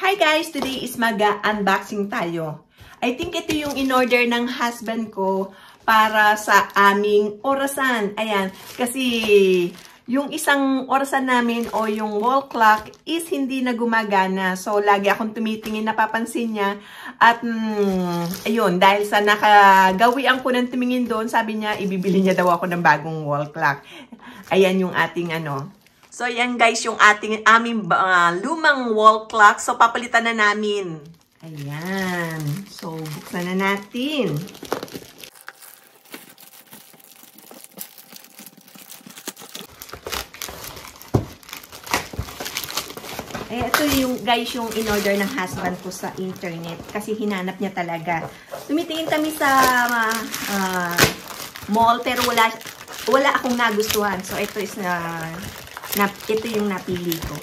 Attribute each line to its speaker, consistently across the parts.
Speaker 1: Hi guys! Today is mag-unboxing tayo. I think ito yung in-order ng husband ko para sa aming orasan. Ayan, kasi yung isang orasan namin o yung wall clock is hindi na gumagana. So, lagi akong tumitingin, napapansin niya. At, ayun, dahil sa nakagawian ko ng tumingin doon, sabi niya, ibibili niya daw ako ng bagong wall clock. Ayan yung ating So, yan guys, yung aming lumang wall clock. So, papalitan na namin. Ayan. So, buksan na natin. Ito yung, guys, yung in-order ng husband ko sa internet. Kasi hinanap niya talaga. Tumitingin kami sa mall, pero wala akong nagustuhan. So, ito is ito yung napili ko.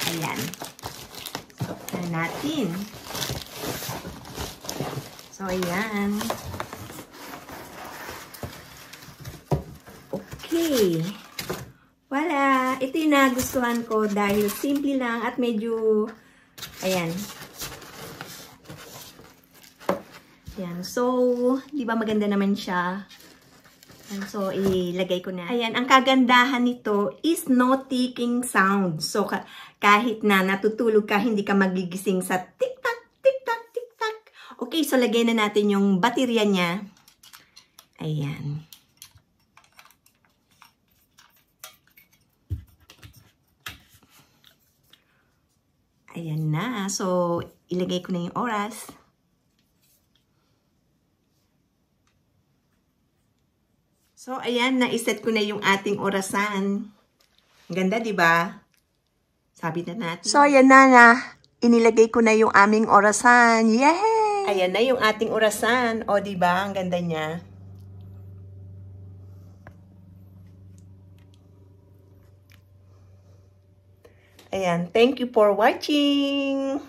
Speaker 1: Ayan. So, natin. So, ayan. Okay. Wala. Ito yung nagustuhan ko dahil simple lang at medyo, ayan. Ayan. So, di ba maganda naman siya? So, ilagay ko na. Ayan, ang kagandahan nito is no ticking sound. So, kahit na natutulog ka, hindi ka magigising sa tik-tak, tik-tak, tik-tak. Okay, so lagay na natin yung baterya niya. Ayan. Ayan na. So, ilagay ko na yung oras. So, ayan, naiset ko na yung ating orasan. Ganda, di ba? Sabi na natin. So, ayan na. Inilagay ko na yung aming orasan. Yay! Ayan na yung ating orasan. O, di ba? Ang ganda niya. Ayan. Thank you for watching.